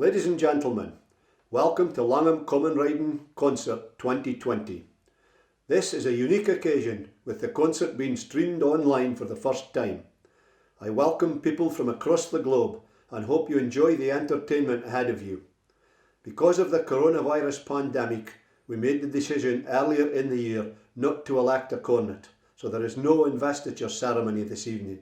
Ladies and gentlemen, welcome to Langholm Common Riding Concert 2020. This is a unique occasion with the concert being streamed online for the first time. I welcome people from across the globe and hope you enjoy the entertainment ahead of you. Because of the coronavirus pandemic, we made the decision earlier in the year not to elect a cornet, so there is no investiture ceremony this evening.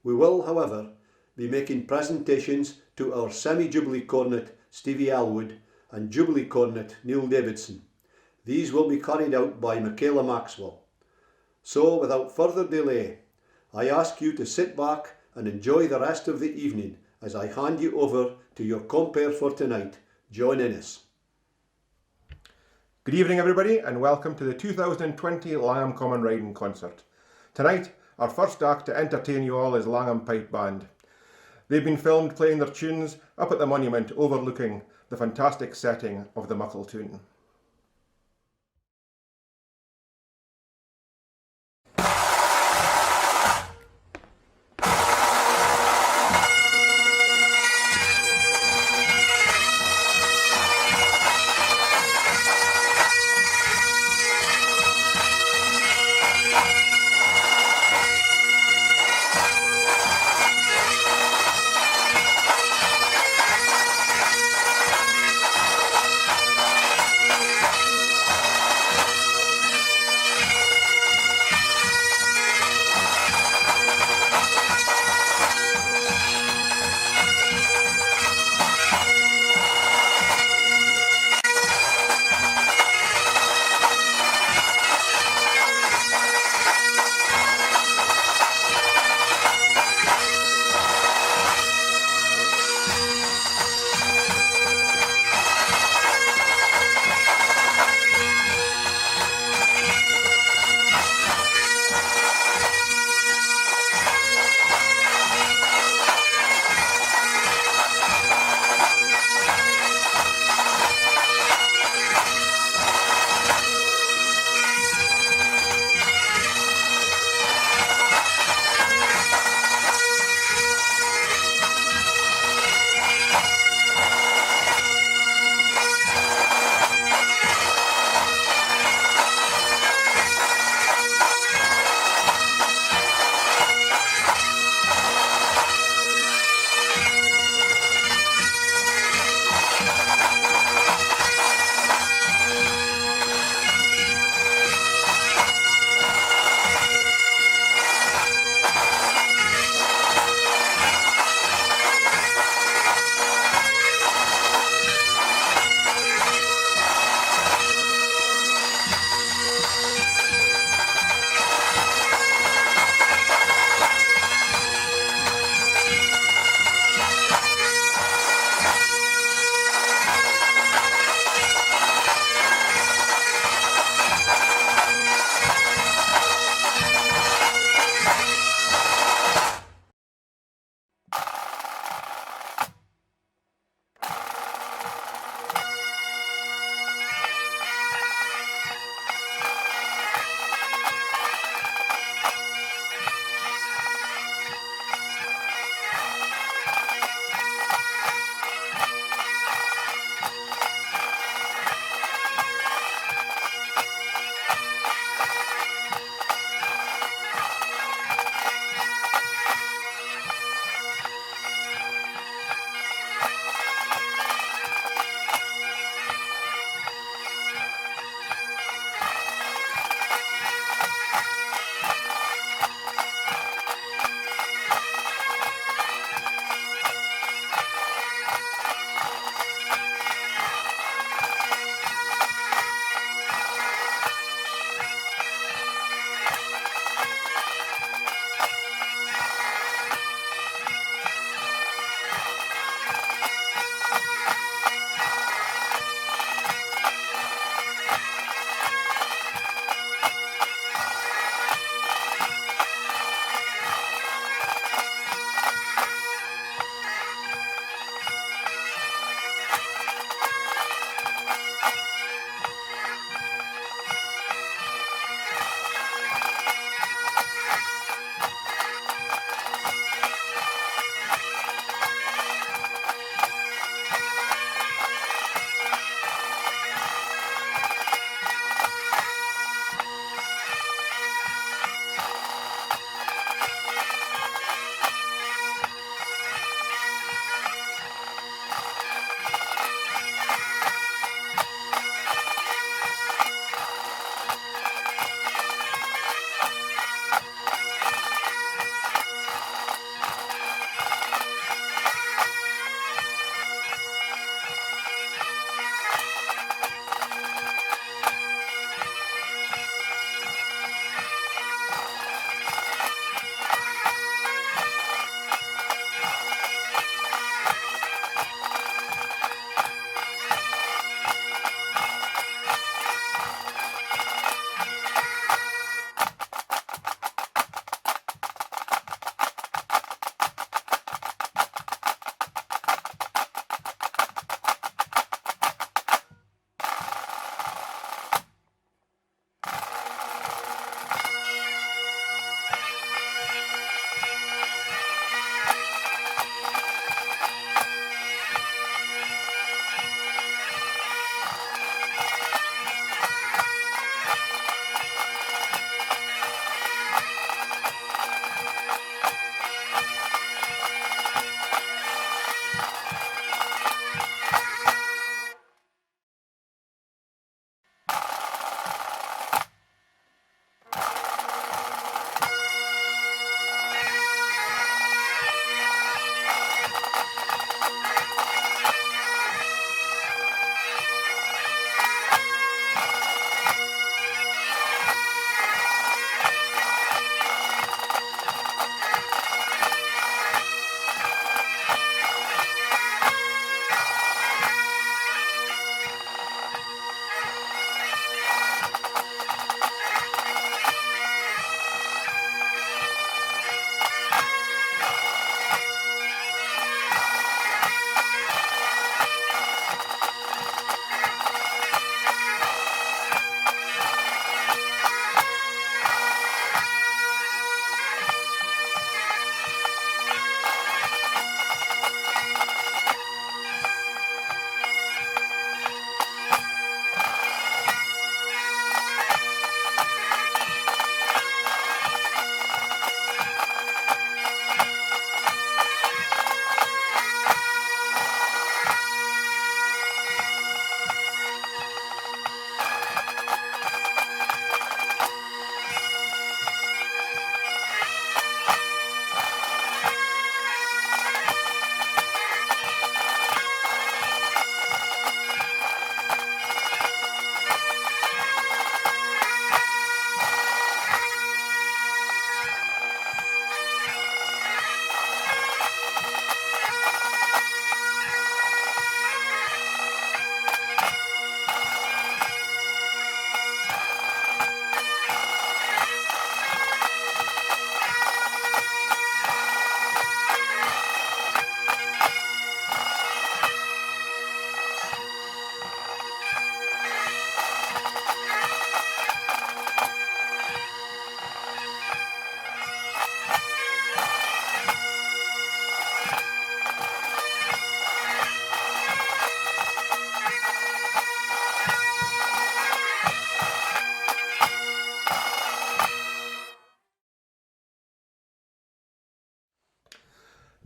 We will, however, be making presentations to our semi-Jubilee cornet Stevie Elwood and Jubilee cornet Neil Davidson. These will be carried out by Michaela Maxwell. So without further delay, I ask you to sit back and enjoy the rest of the evening as I hand you over to your compere for tonight, John Innes. Good evening everybody and welcome to the 2020 Langholm Common Riding Concert. Tonight our first act to entertain you all is Langholm Pipe Band. They've been filmed playing their tunes up at the monument overlooking the fantastic setting of the Muckle Tune.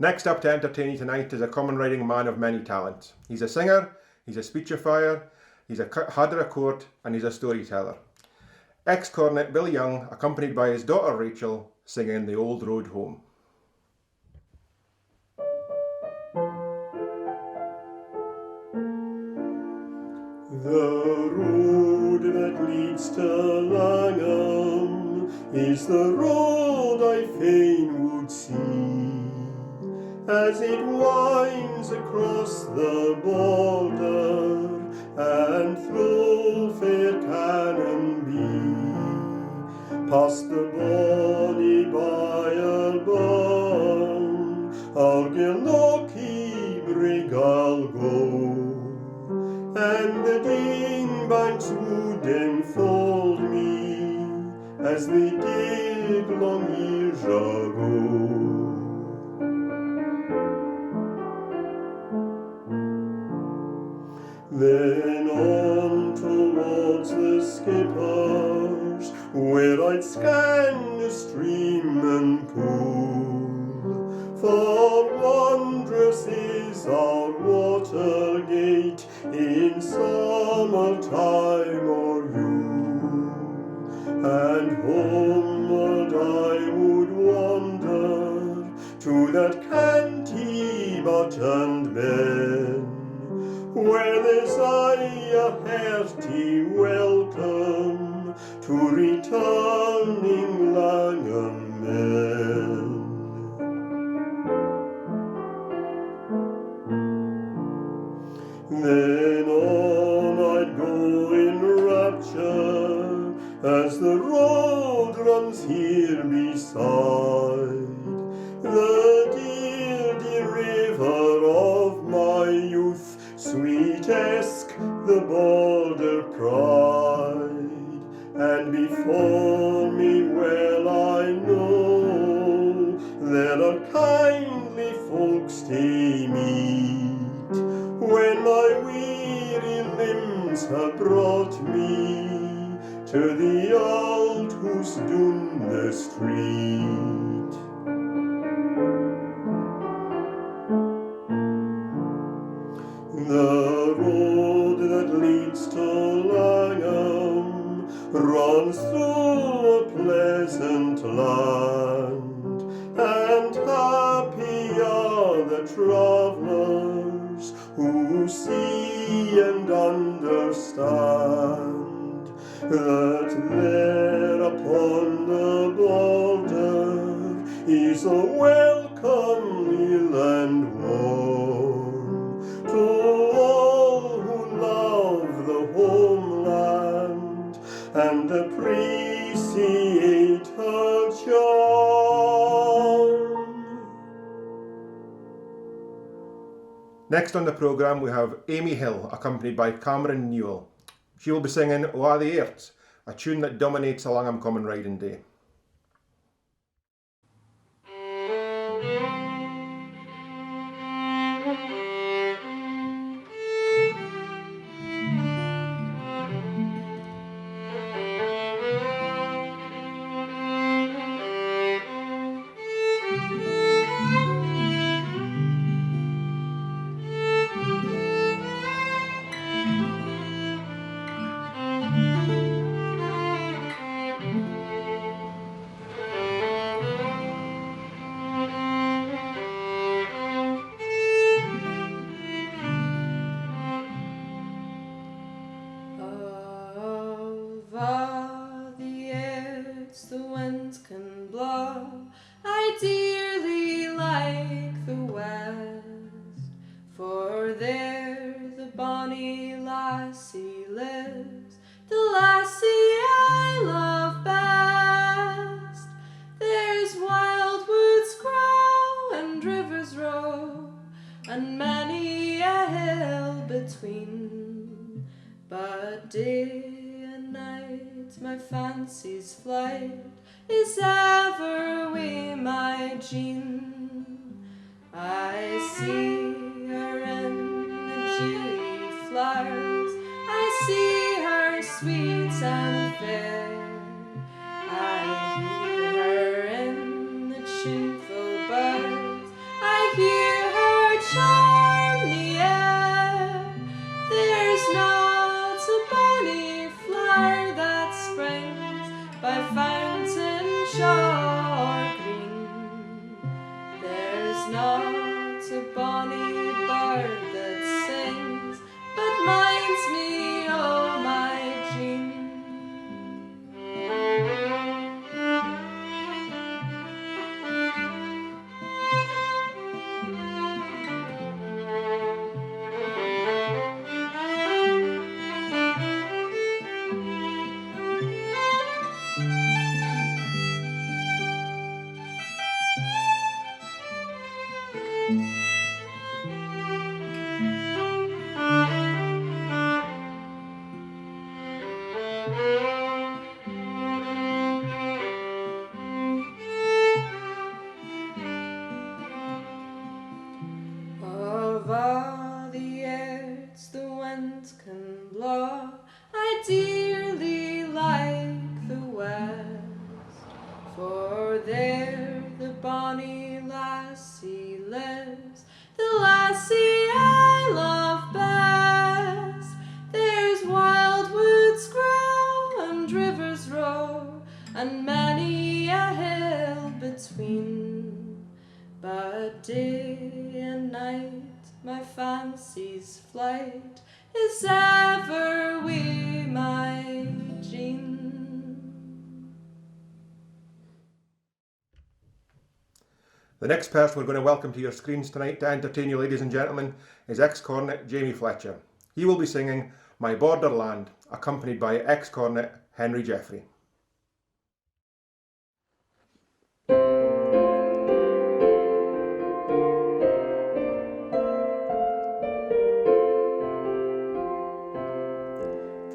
Next up to entertain you tonight is a common writing man of many talents. He's a singer, he's a speechifier, he's a harder of court, and he's a storyteller. Ex-cornet Bill Young, accompanied by his daughter Rachael, singing The Old Road Home. The road that leads to Langholm is the road I fain would see, as it winds across the border and through fair Canonbee, past the bonny Byreburn, Organnocky brig I'll go, and the Deanbanks would enfold me as they did long years ago. Then on towards the Skippers, where I'd scan the stream and pool, for wondrous is our Watergate in summertime or Yule, and homeward I would wander to that canty buttoned ben, where there's a hearty welcome to returning Langholm men. Then on I'd go in rapture as the road runs here beside the dear, dear river of my youth, sweet Esk, the border pride, and before me well I know there are kindly folks to meet, when my weary limbs have brought me to the old Hoose Dunne Street. The road that leads to Langholm runs through a pleasant land, and happy are the travellers who see and understand that there upon the border is a welcome meal and warm to all who love the homeland and appreciate her charm. Next on the programme we have Amy Hill, accompanied by Cameron Newell. She will be singing Wha the Airts, a tune that dominates a Langholm Common Riding Day. Fancy's flight is ever wi' my Jean. I see her in the dewy flowers, I see her sweet and fair, I hear her in the tuneful birds, I my fancy's flight is ever wi' my Jean. The next person we're going to welcome to your screens tonight to entertain you, ladies and gentlemen, is ex-cornet Jamie Fletcher. He will be singing My Borderland, accompanied by ex-cornet Henry Jeffrey.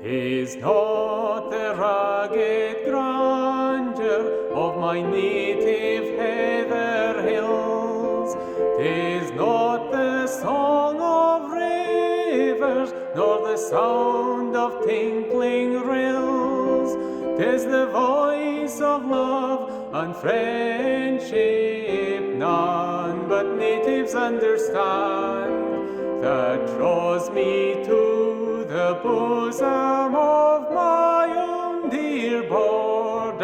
Tis not the rugged grandeur of my native heather hills, 'tis not the song of rivers, nor the sound of tinkling rills, 'tis the voice of love and friendship none but natives understand, that draws me to the bosom of my own dear borderland.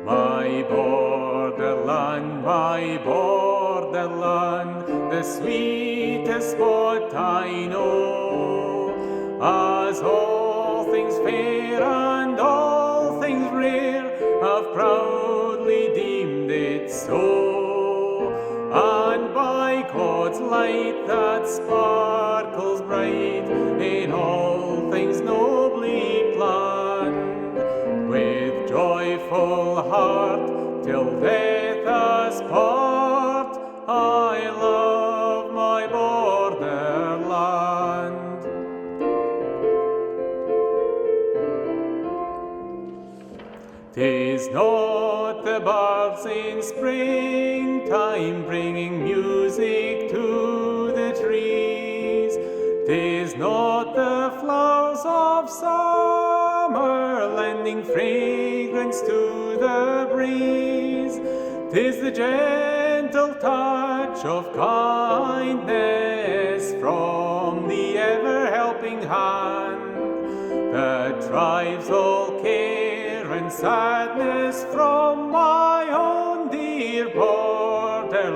My borderland, my borderland, the sweetest spot I know, as all things fair and all things rare have proudly deemed it so, and by God's light that sparkles bright in all things nobly planned, with joyful heart till death us part, I love my borderland. 'Tis not the birds in springtime bringing music to the trees, 'tis not the flowers of summer lending fragrance to the breeze, 'tis the gentle touch of kindness from the ever-helping hand that drives all care and sadness from my own dear borderland.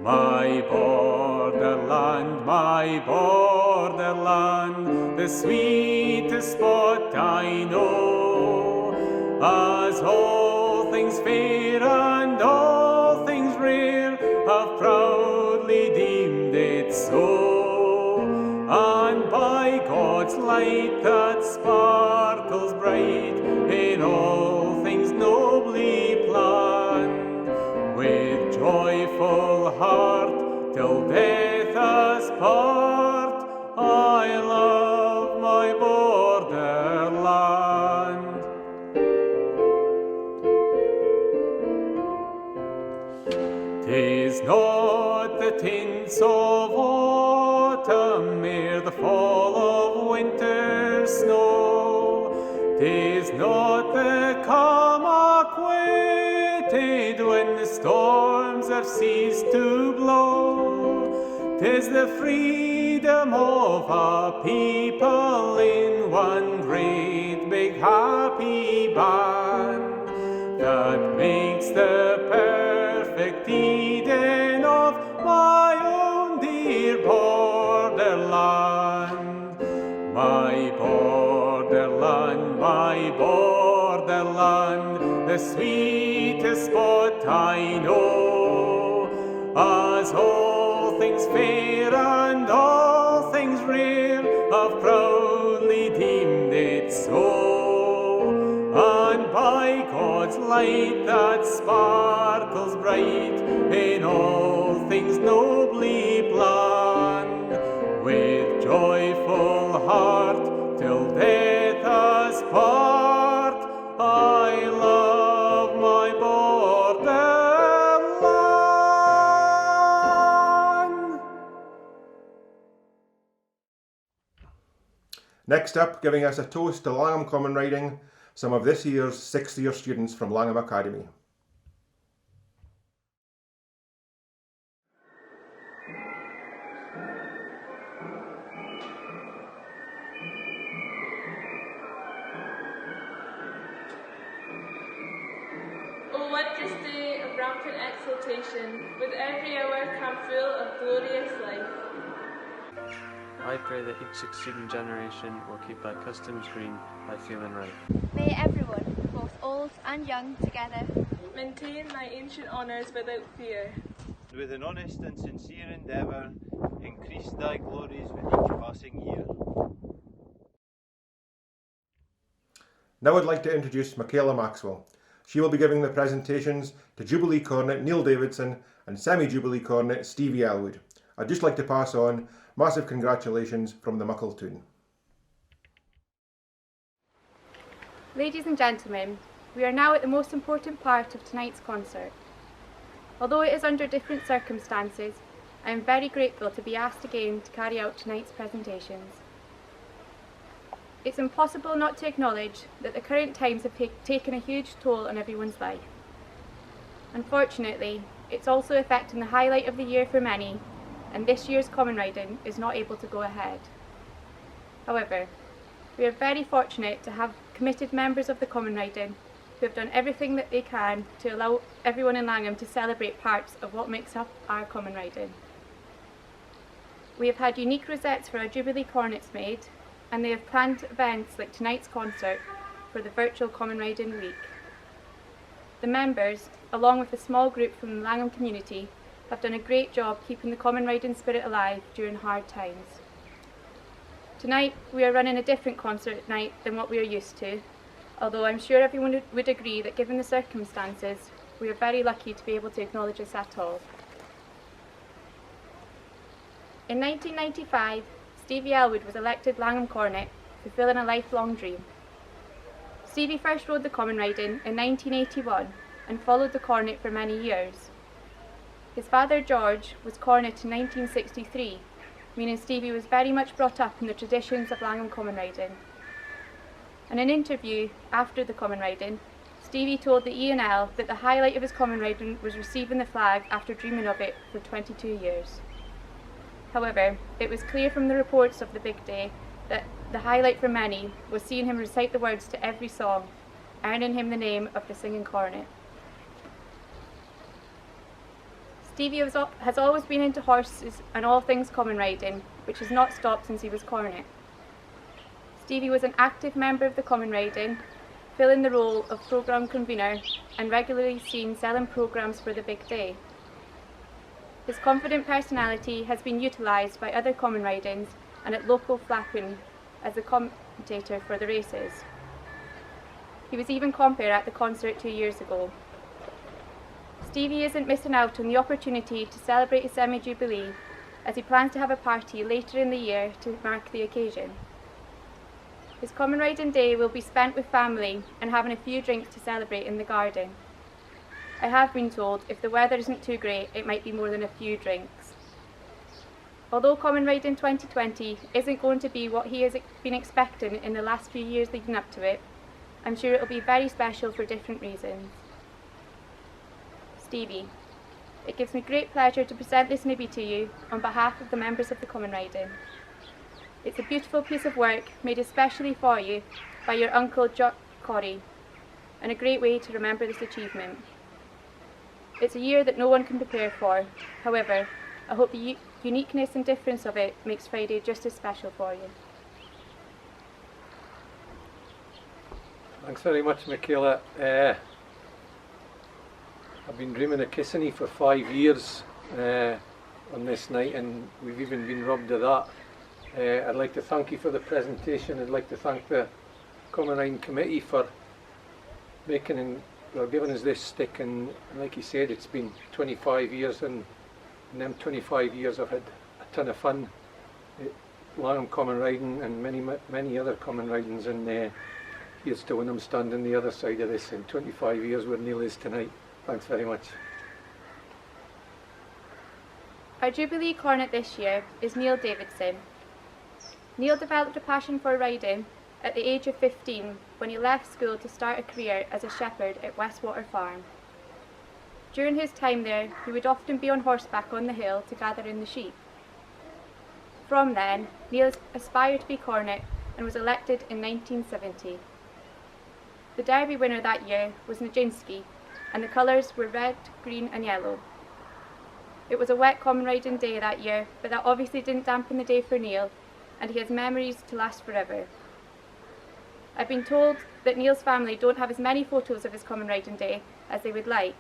My borderland, my borderland, the sweetest spot I know, as all things fair and all things rare have proudly deemed it so, and by God's light that sparkles bright in all things nobly planned, with joyful heart till death us part, I love my borderland. 'Tis not the tints of autumn ere the fall of winter snow, 'tis not the calm acquainted when the storms have ceased to blow, 'tis the freedom of a people in one great big happy band that makes the perfect Eden of my own dear borderland. My borderland, my borderland, the sweetest spot I know, as all things fair and all things rare have proudly deemed it so, and by God's light that sparkles bright in all things nobly planned, with joyful heart till death us part, I love my borderland. Next up, giving us a toast to Langholm Common Riding, some of this year's sixth-year students from Langholm Academy. Oh, what is the around triumphant exultation, with every hour come full of glorious life. I pray that each succeeding generation will keep our customs green by feeling right. May everyone, both old and young together, Maintain thy ancient honours without fear. With an honest and sincere endeavour, increase thy glories with each passing year. Now I'd like to introduce Michaela Maxwell. She will be giving the presentations to Jubilee Cornet Neil Davidson and Semi-Jubilee Cornet Stevie Elwood. I'd just like to pass on massive congratulations from the Muckle Toon. Ladies and gentlemen, we are now at the most important part of tonight's concert. Although it is under different circumstances, I am very grateful to be asked again to carry out tonight's presentations. It's impossible not to acknowledge that the current times have taken a huge toll on everyone's life. Unfortunately, it's also affecting the highlight of the year for many, and this year's common riding is not able to go ahead. However, we are very fortunate to have committed members of the common riding who have done everything that they can to allow everyone in Langholm to celebrate parts of what makes up our common riding. We have had unique rosettes for our Jubilee Cornets made, and they have planned events like tonight's concert for the virtual common riding week. The members, along with a small group from the Langholm community, have done a great job keeping the common riding spirit alive during hard times. Tonight we are running a different concert night than what we are used to, although I'm sure everyone would agree that given the circumstances, we are very lucky to be able to acknowledge this at all. In 1995, Stevie Elwood was elected Langholm Cornet, fulfilling a lifelong dream. Stevie first rode the common riding in 1981 and followed the cornet for many years. His father George was cornet in 1963, meaning Stevie was very much brought up in the traditions of Langholm common riding. In an interview after the common riding, Stevie told the E&L that the highlight of his common riding was receiving the flag after dreaming of it for 22 years. However, it was clear from the reports of the big day that the highlight for many was seeing him recite the words to every song, earning him the name of the singing cornet. Stevie has always been into horses and all things common riding, which has not stopped since he was cornet. Stevie was an active member of the common riding, filling the role of programme convener and regularly seen selling programmes for the big day. His confident personality has been utilised by other common ridings and at local flapping as a commentator for the races. He was even COMPERE at the concert 2 years ago. Stevie isn't missing out on the opportunity to celebrate his semi-jubilee, as he plans to have a party later in the year to mark the occasion. His common riding day will be spent with family and having a few drinks to celebrate in the garden. I have been told if the weather isn't too great, it might be more than a few drinks. Although common riding 2020 isn't going to be what he has been expecting in the last few years leading up to it, I'm sure it will be very special for different reasons. Stevie, it gives me great pleasure to present this nibby to you on behalf of the members of the common riding. It's a beautiful piece of work made especially for you by your uncle Jock Corrie, and a great way to remember this achievement. It's a year that no one can prepare for. However, I hope the uniqueness and difference of it makes Friday just as special for you. Thanks very much, Michaela. I've been dreaming of kissing you for 5 years on this night, and we've even been robbed of that. I'd like to thank you for the presentation. I'd like to thank the Common Riding Committee for giving us this stick, and like you said, it's been 25 years, and in them 25 years I've had a ton of fun at Langholm Common Riding and many other common ridings, and here's to when I'm standing the other side of this in 25 years where Neil is tonight. Thanks very much. Our Jubilee Cornet this year is Neil Davidson. Neil developed a passion for riding at the age of 15 when he left school to start a career as a shepherd at Westwater Farm. During his time there, he would often be on horseback on the hill to gather in the sheep. From then, Neil aspired to be cornet and was elected in 1970. The Derby winner that year was Nijinsky, and the colours were red, green and yellow. It was a wet common riding day that year, but that obviously didn't dampen the day for Neil, and he has memories to last forever. I've been told that Neil's family don't have as many photos of his common riding day as they would like.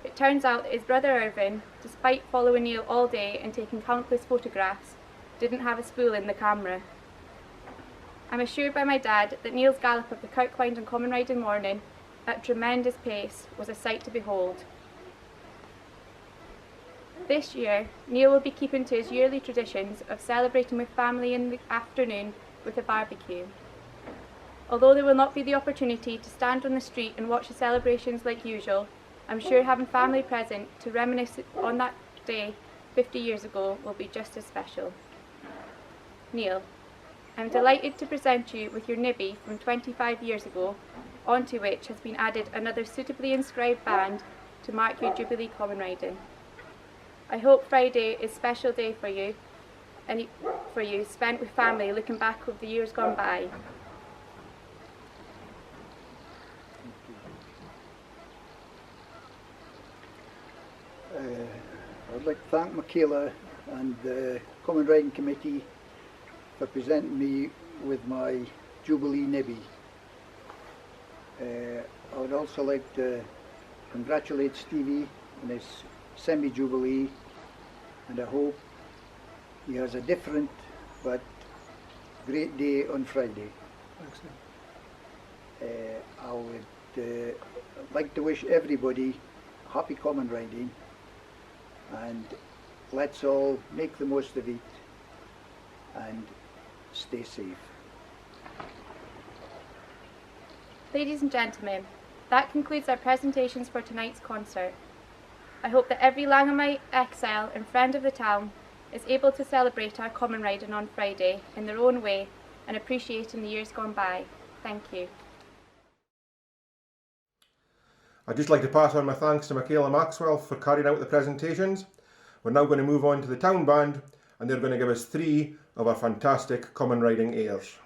It turns out that his brother Irving, despite following Neil all day and taking countless photographs, didn't have a spool in the camera. I'm assured by my dad that Neil's gallop of the Kirkwind and common riding morning at tremendous pace was a sight to behold. This year, Neil will be keeping to his yearly traditions of celebrating with family in the afternoon with a barbecue. Although there will not be the opportunity to stand on the street and watch the celebrations like usual, I'm sure having family present to reminisce on that day 50 years ago will be just as special. Neil, I'm delighted to present you with your nibby from 25 years ago, onto which has been added another suitably inscribed band to mark your Jubilee common riding. I hope Friday is a special day for you, spent with family looking back over the years gone by. I'd like to thank Michaela and the Common Riding Committee for presenting me with my Jubilee nibby. I would also like to congratulate Stevie on his semi-Jubilee, and I hope he has a different but great day on Friday. I would like to wish everybody happy common riding, and let's all make the most of it and stay safe. Ladies and gentlemen, that concludes our presentations for tonight's concert. I hope that every Langholmite, exile and friend of the town is able to celebrate our common riding on Friday in their own way and appreciating the years gone by. Thank you. I'd just like to pass on my thanks to Michaela Maxwell for carrying out the presentations. We're now going to move on to the town band, and they're going to give us 3 of our fantastic common riding airs.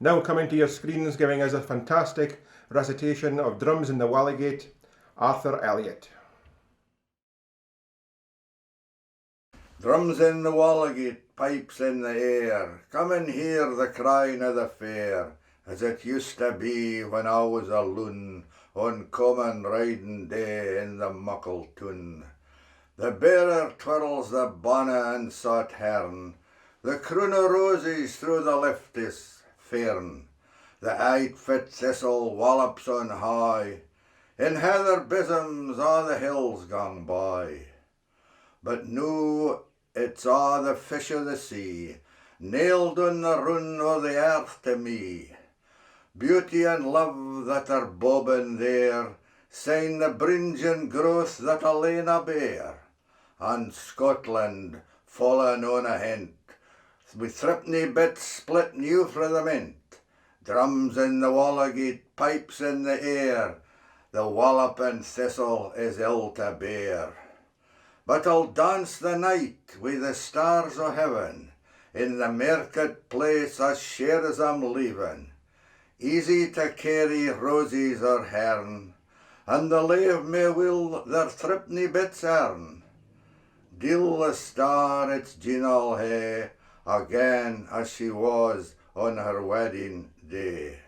Now coming to your screens, giving us a fantastic recitation of Drums in the Wallagate, Arthur Elliot. Drums in the Wallagate, pipes in the air, come and hear the crying of the fair, as it used to be when I was a loon, on common riding day in the muckle tune. The bearer twirls the banner and sought hern, the croon o' roses through the leftist fern, the eight-foot thistle wallops on high, in heather bosoms a' the hills gang by. But noo it's a' the fish o' the sea, nailed on the run o' the earth to me. Beauty and love that are bobbing there, sign the bringin' growth that a Lena bear, and Scotland fallen on a hint, with threepenny bits split new frae the mint. Drums in the Wallagate, pipes in the air, the wallop and thistle is ill to bear. But I'll dance the night wi' the stars o' heaven, in the market place as sure as I'm leaving. Easy to carry roses or hern, and the lave may will their threepenny bits earn. Deal the star its Jean'll hae, again as she was on her wedding day.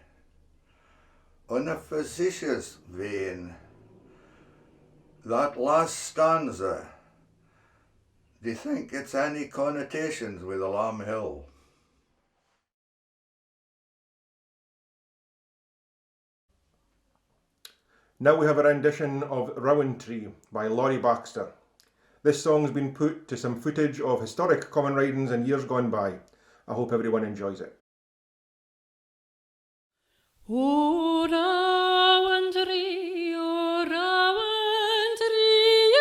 On a facetious vein, that last stanza, do you think it's any connotations with the Lamb Hill? Now we have a rendition of Rowan Tree by Lawrie Baxter. This song's been put to some footage of historic common ridings in years gone by. I hope everyone enjoys it. O Rowan Tree, O Rowan Tree,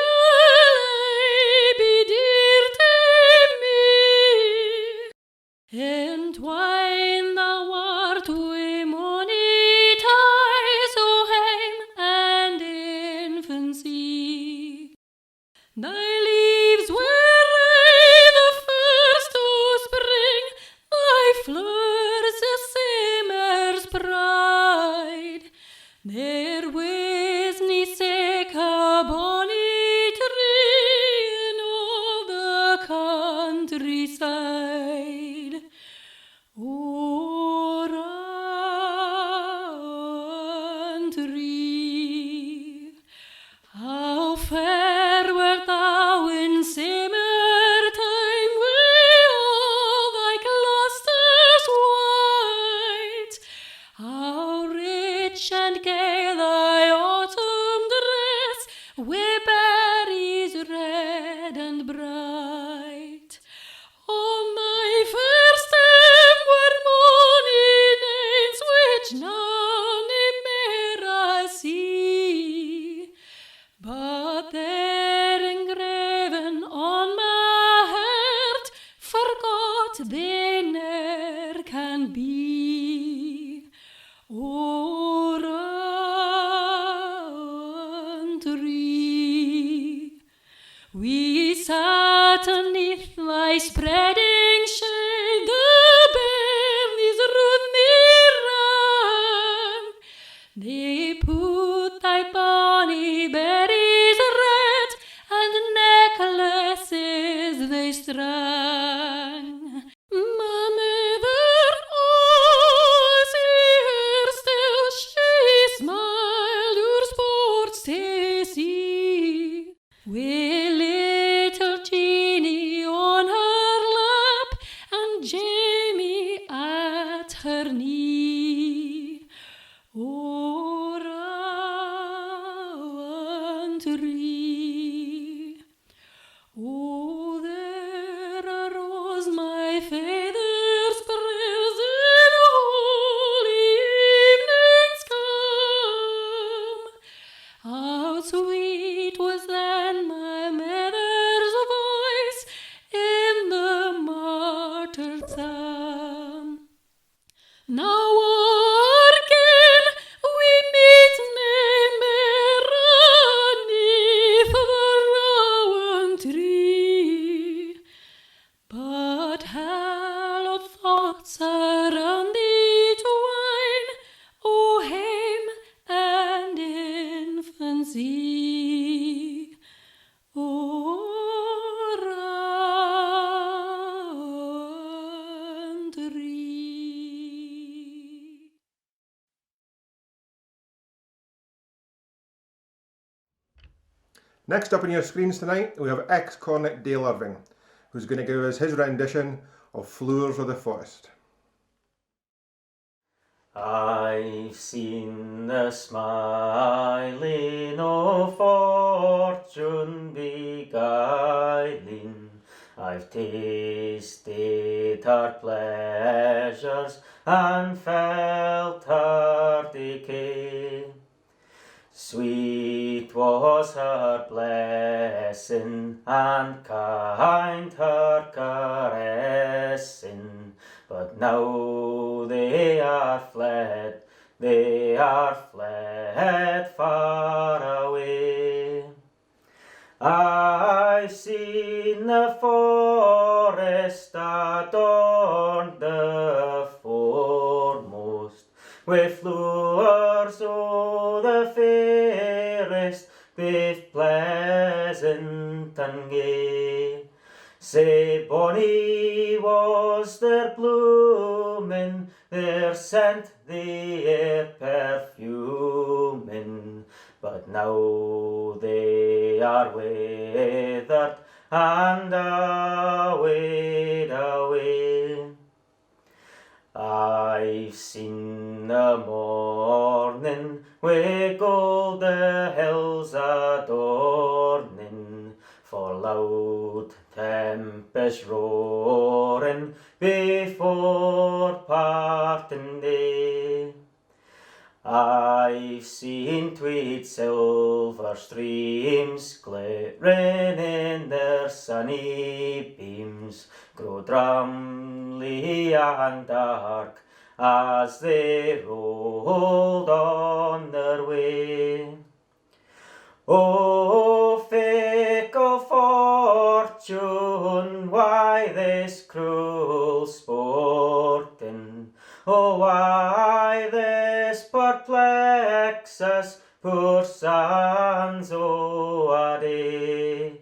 be dear to me. Entwine thou art wi' mony ties o' hame and infancy. Thy leaves were red the first o' spring, thy flowers a summer's pride. There was nae sic a bonny tree in all the countryside. O Rowan Tree, how fair wert thou in summer time wi' all thy clusters white, how rich and gay thy autumn dress wi' berries red and bright. On thy fair stem were mony names which none mair I see, but they're engraven on my heart, forgot they ne'er can be. O Rowan Tree, we sat aneath thy spreading shade, the bernies round thee ran. They put thy bonny berries red, and necklaces they strang. My mother, oh, see her still, she smiled your sports to see. Wi' little Jeanie on her lap, and Jamie at her knee. O Rowan Tree, oh, there arose my father's prayers in holy evenings come. How sweet was then my mother's voice in the martyr psalm. Now again we meet nae mair aneath the Rowan Tree, but hallowed thoughts around thee Next up on your screens tonight, we have Ex Cornet Dale Irving, who's going to give us his rendition of Flowers of the Forest. I've seen the smiling of fortune beguiling, I've tasted her pleasures and felt her decay. Sweet was her blessing and kind her caressing, but now they are fled far away. I've seen the forest adorned the foremost with flowers o' the fairest, baith pleasant and gay. Sae bonny was their blooming, their scent the air perfuming, but now they are withered and away. I've seen the morning wi' gold the hills adorning, for loud tempest roaring before parting day. I've seen tweed silver streams glittering in their sunny beams, grow drumly and dark as they rolled on their way. O fickle fortune, why this cruel sporting? Oh, why this perplex us poor sons o' a day?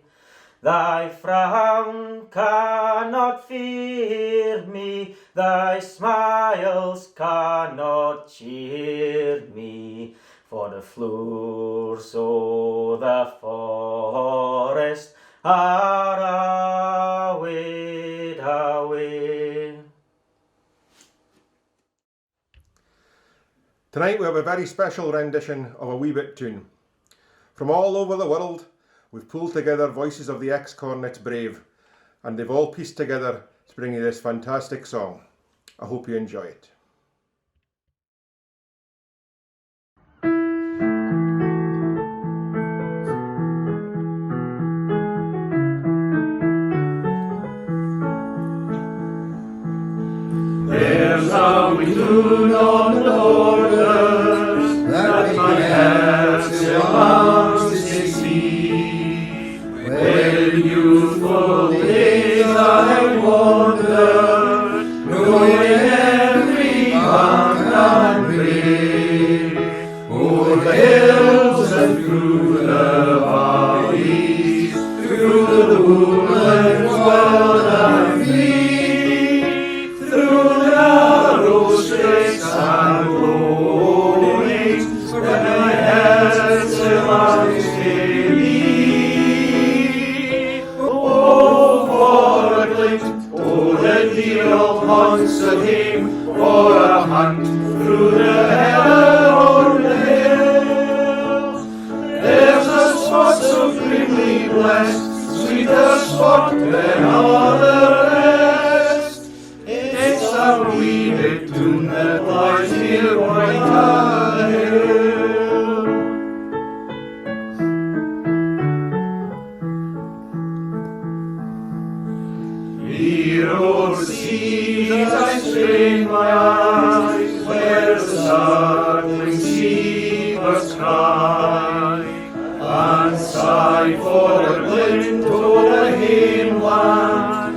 Thy frown cannot fear me, thy smiles cannot cheer me, for the flowers o' the forest are away. Tonight we have a very special rendition of a wee bit tune. From all over the world, we've pulled together voices of the Ex Cornets brave, and they've all pieced together to bring you this fantastic song. I hope you enjoy it. There's a wind on the borders that my heart still longs to see. Where in youthful days I wandered, knowing every bank and brae, o'er the hills and through the valleys, through the woodlands wild and free. And glories, when my head still longs to thee. Oh, for a glimpse, oh, the dear old haunts of him, for a hunt through the heather on the hills. There's a spot so grimly blessed, sweeter spot than all the rest. It's a wee bit tune that lies near White Hill. Here o'er the seas I strain my eyes, where the startling sea birds cry, and sigh for a glint o'er the mainland,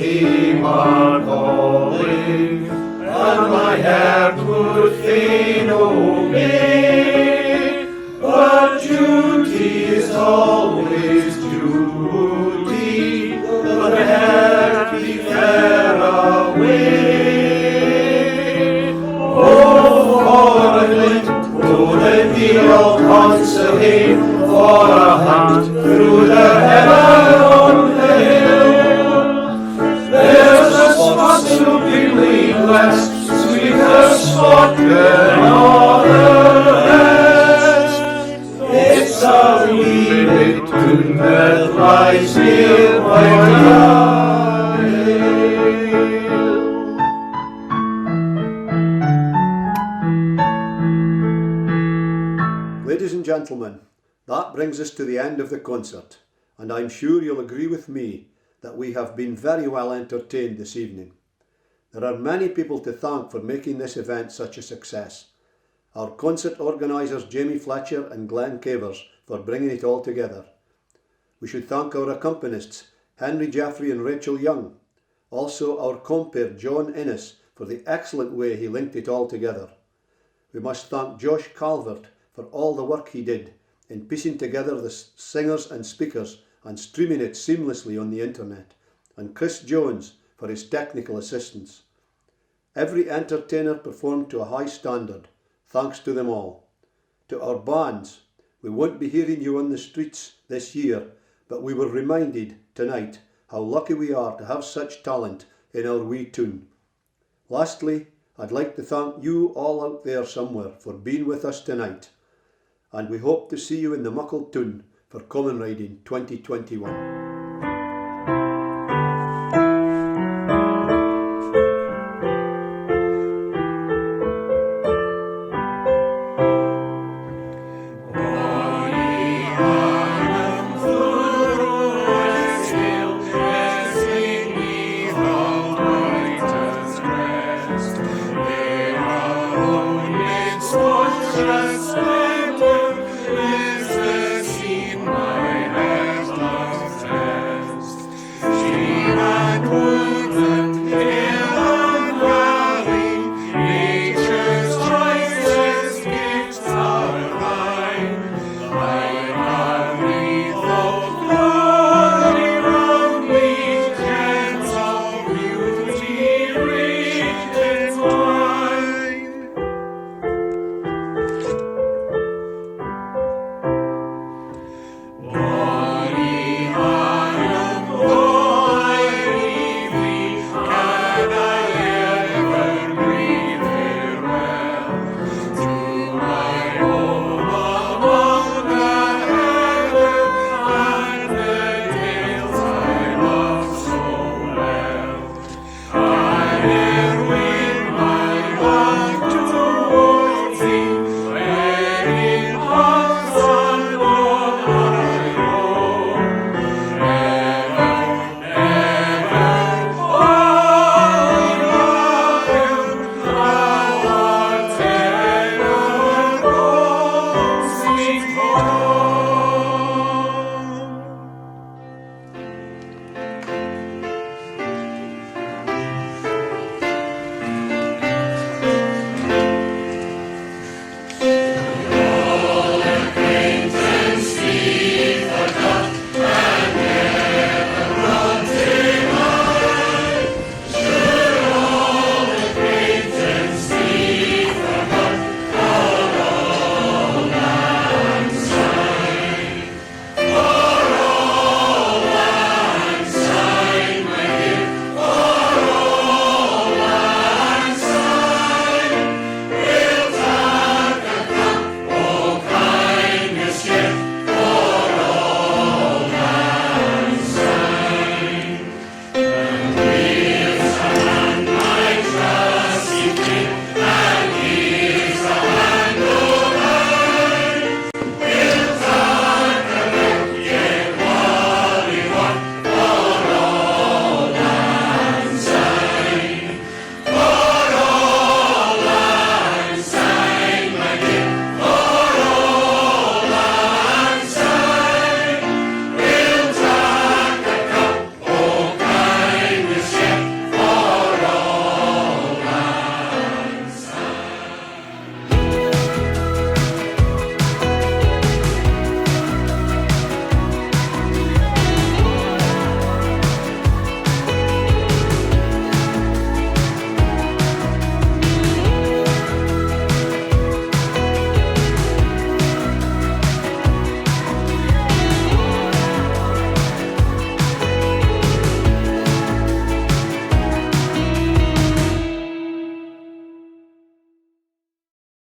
came a-calling, and my heart would fain obey, but duty is always duty, the heart be fair away. Oh, for a glint, oh, the deal constantly, for a hunt through the heather on the hill. There's a spot supremely blessed, sweeter spot than all the rest. It's a wee bit tune that lies near Michaela. Ladies and gentlemen, that brings us to the end of the concert, and I'm sure you'll agree with me that we have been very well entertained this evening. There are many people to thank for making this event such a success. Our concert organisers Jamie Fletcher and Glen Cavers for bringing it all together. We should thank our accompanists Henry Jeffrey and Rachael Young. Also our compere John Innes for the excellent way he linked it all together. We must thank Josh Calvert for all the work he did in piecing together the singers and speakers and streaming it seamlessly on the internet, and Chris Jones for his technical assistance. Every entertainer performed to a high standard, thanks to them all. To our bands, we won't be hearing you on the streets this year, but we were reminded tonight how lucky we are to have such talent in our wee tune. Lastly, I'd like to thank you all out there somewhere for being with us tonight, and we hope to see you in the Muckle Tune for Common Riding 2021.